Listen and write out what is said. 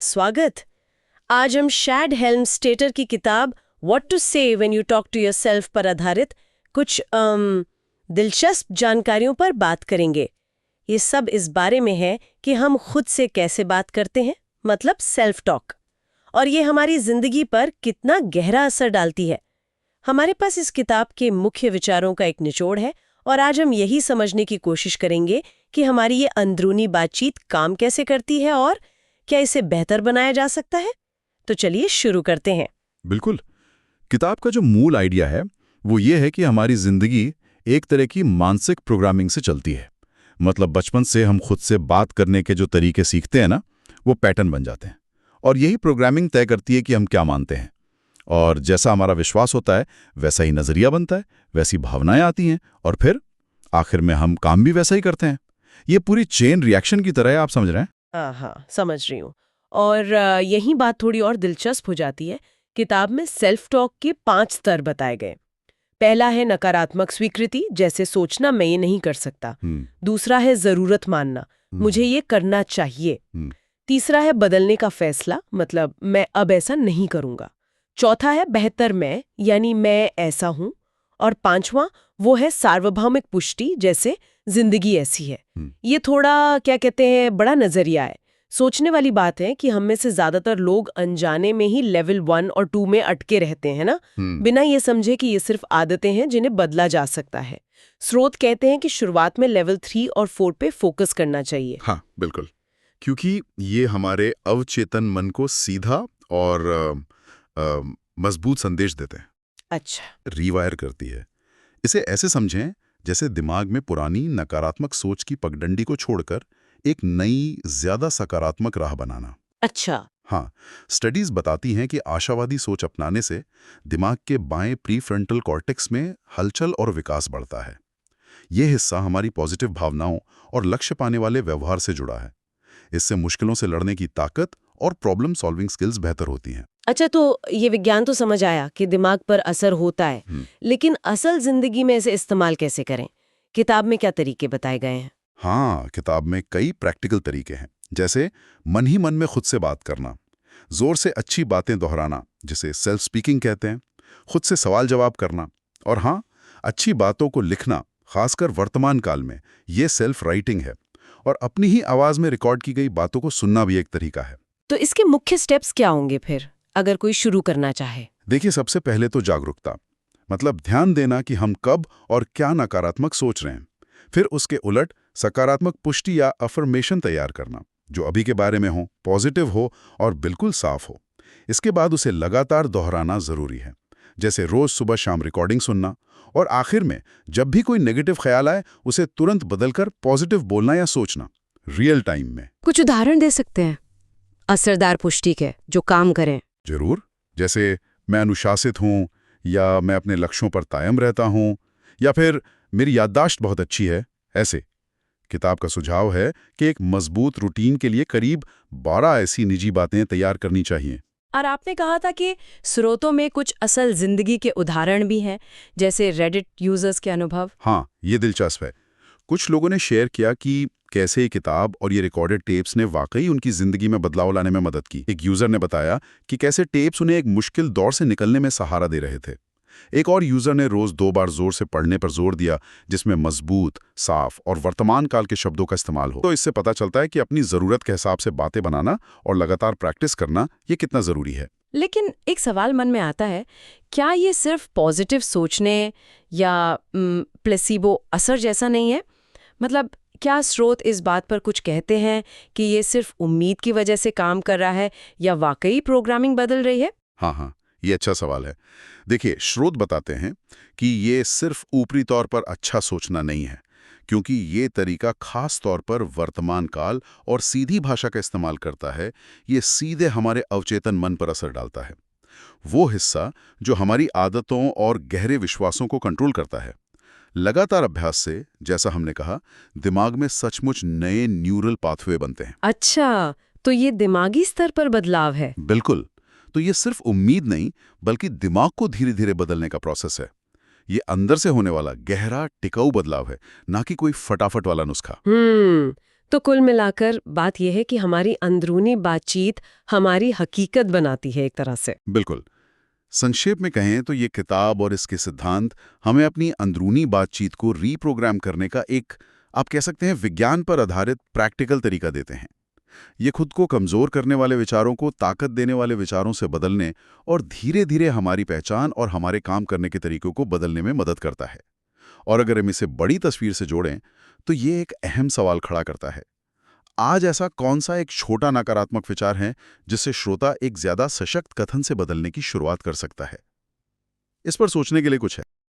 स्वागत। आज हम शैड हेल्मस्टेटर की किताब what to say when you talk to yourself पर आधारित कुछ दिलचस्प जानकारियों पर बात करेंगे। ये सब इस बारे में है कि हम खुद से कैसे बात करते हैं, मतलब सेल्फ टॉक, और ये हमारी जिंदगी पर कितना गहरा असर डालती है। हमारे पास इस किताब के मुख्य विचारों का एक निचोड़ है और आज हम यही समझने की कोशिश करेंगे कि हमारी ये अंदरूनी बातचीत काम कैसे करती है और क्या इसे बेहतर बनाया जा सकता है। तो चलिए शुरू करते हैं। बिल्कुल। किताब का जो मूल आइडिया है वो ये है कि हमारी जिंदगी एक तरह की मानसिक प्रोग्रामिंग से चलती है। मतलब बचपन से हम खुद से बात करने के जो तरीके सीखते हैं ना, वो पैटर्न बन जाते हैं और यही प्रोग्रामिंग तय करती है कि हम क्या मानते हैं। और जैसा हमारा विश्वास होता है वैसा ही नजरिया बनता है, वैसी भावनाएं आती हैं और फिर आखिर में हम काम भी वैसा ही करते हैं। ये पूरी चेन रिएक्शन की तरह है, आप समझ रहे हैं? हाँ, समझ रही हूँ। और यही बात थोड़ी और दिलचस्प हो जाती है। किताब में सेल्फ टॉक के 5 स्तर बताए गए। पहला है नकारात्मक स्वीकृति, जैसे सोचना मैं ये नहीं कर सकता। दूसरा है जरूरत मानना, मुझे ये करना चाहिए। तीसरा है बदलने का फैसला, मतलब मैं अब ऐसा नहीं करूंगा। चौथा है बेहतर मैं, यानी मैं ऐसा हूं। और पांचवां वो है सार्वभौमिक पुष्टि, जैसे जिंदगी ऐसी है। ये थोड़ा क्या कहते हैं, बड़ा नजरिया है। सोचने वाली बात है कि हम में से ज्यादातर लोग अनजाने में ही लेवल 1 और 2 में अटके रहते हैं ना, बिना ये समझे कि ये सिर्फ आदतें हैं जिन्हें बदला जा सकता है। स्रोत कहते हैं कि शुरुआत में लेवल 3 और 4 पे फोकस करना चाहिए। हाँ, बिल्कुल। क्योंकि ये हमारे अवचेतन मन को सीधा और मजबूत संदेश देते हैं। अच्छा। रीवायर करती है। इसे ऐसे समझें जैसे दिमाग में पुरानी नकारात्मक सोच की पगडंडी को छोड़कर एक नई, ज्यादा सकारात्मक राह बनाना। अच्छा। हाँ, स्टडीज बताती हैं कि आशावादी सोच अपनाने से दिमाग के बाएं प्रीफ्रंटल कॉर्टेक्स में हलचल और विकास बढ़ता है। यह हिस्सा हमारी पॉजिटिव भावनाओं और लक्ष्य पाने वाले व्यवहार से जुड़ा है। इससे मुश्किलों से लड़ने की ताकत और प्रॉब्लम सॉल्विंग स्किल्स बेहतर होती हैं। अच्छा, तो ये विज्ञान तो समझ आया कि दिमाग पर असर होता है, लेकिन असल जिंदगी में इसे इस्तेमाल कैसे करें? किताब में क्या तरीके बताए गए हैं? हाँ, किताब में कई प्रैक्टिकल तरीके हैं, जैसे मन ही मन में खुद से बात करना, जोर से अच्छी बातें दोहराना जिसे सेल्फ स्पीकिंग कहते हैं, खुद से सवाल जवाब करना, और हाँ, अच्छी बातों को लिखना, खासकर वर्तमान काल में ये सेल्फ राइटिंग है। और अपनी ही आवाज में रिकॉर्ड की गई बातों को सुनना भी एक तरीका है। तो इसके मुख्य स्टेप्स क्या होंगे फिर, अगर कोई शुरू करना चाहे? देखिए, सबसे पहले तो जागरूकता, मतलब ध्यान देना कि हम कब और क्या नकारात्मक सोच रहे हैं। फिर उसके उलट सकारात्मक पुष्टि या अफर्मेशन तैयार करना, जो अभी के बारे में हो, पॉजिटिव हो और बिल्कुल साफ हो। इसके बाद उसे लगातार दोहराना जरूरी है, जैसे रोज सुबह शाम रिकॉर्डिंग सुनना। और आखिर में जब भी कोई नेगेटिव ख्याल आए उसे तुरंत बदलकर पॉजिटिव बोलना या सोचना, रियल टाइम में। कुछ उदाहरण दे सकते हैं असरदार पुष्टि के जो काम करें? जरूर। जैसे मैं अनुशासित हूँ, या मैं अपने लक्ष्यों पर कायम रहता हूँ, या फिर मेरी याददाश्त बहुत अच्छी है। ऐसे किताब का सुझाव है कि एक मजबूत रूटीन के लिए करीब 12 ऐसी निजी बातें तैयार करनी चाहिए। और आपने कहा था कि स्रोतों में कुछ असल जिंदगी के उदाहरण भी हैं, जैसे रेडिट यूजर्स के अनुभव। हाँ, ये दिलचस्प है। कुछ लोगों ने शेयर किया कि कैसे ये किताब और ये रिकॉर्डेड टेप्स ने वाकई उनकी जिंदगी में बदलाव लाने में मदद की। एक यूजर ने बताया कि कैसे टेप्स उन्हें एक मुश्किल दौर से निकलने में सहारा दे रहे थे। एक और यूजर ने रोज 2 बार जोर से पढ़ने पर जोर दिया, जिसमें मजबूत, साफ और वर्तमान काल के शब्दों का इस्तेमाल हो। तो इससे पता चलता है कि अपनी जरूरत के हिसाब से बातें बनाना और लगातार प्रैक्टिस करना ये कितना जरूरी है। लेकिन एक सवाल मन में आता है, क्या ये सिर्फ पॉजिटिव सोचने या प्लेसिबो असर जैसा नहीं है? मतलब क्या स्रोत इस बात पर कुछ कहते हैं कि ये सिर्फ उम्मीद की वजह से काम कर रहा है या वाकई प्रोग्रामिंग बदल रही है? हाँ, ये अच्छा सवाल है। देखिए, स्रोत बताते हैं कि ये सिर्फ ऊपरी तौर पर अच्छा सोचना नहीं है, क्योंकि ये तरीका खास तौर पर वर्तमान काल और सीधी भाषा का इस्तेमाल करता है। ये सीधे हमारे अवचेतन मन पर असर डालता है, वो हिस्सा जो हमारी आदतों और गहरे विश्वासों को कंट्रोल करता है। लगातार अभ्यास से, जैसा हमने कहा, दिमाग में सचमुच नए न्यूरल पाथवे बनते हैं। अच्छा, तो ये दिमागी स्तर पर बदलाव है। बिल्कुल। तो ये सिर्फ उम्मीद नहीं, बल्कि दिमाग को धीरे धीरे बदलने का प्रोसेस है। ये अंदर से होने वाला गहरा टिकाऊ बदलाव है, ना कि कोई फटाफट वाला नुस्खा। तो कुल मिलाकर बात यह है कि हमारी अंदरूनी बातचीत हमारी हकीकत बनाती है एक तरह से। बिल्कुल। संक्षेप में कहें तो ये किताब और इसके सिद्धांत हमें अपनी अंदरूनी बातचीत को रीप्रोग्राम करने का एक, आप कह सकते हैं, विज्ञान पर आधारित प्रैक्टिकल तरीका देते हैं। ये खुद को कमजोर करने वाले विचारों को ताकत देने वाले विचारों से बदलने और धीरे धीरे हमारी पहचान और हमारे काम करने के तरीकों को बदलने में मदद करता है। और अगर हम इसे बड़ी तस्वीर से जोड़ें तो ये एक अहम सवाल खड़ा करता है, आज ऐसा कौन सा एक छोटा नकारात्मक विचार है जिससे श्रोता एक ज्यादा सशक्त कथन से बदलने की शुरुआत कर सकता है? इस पर सोचने के लिए कुछ है।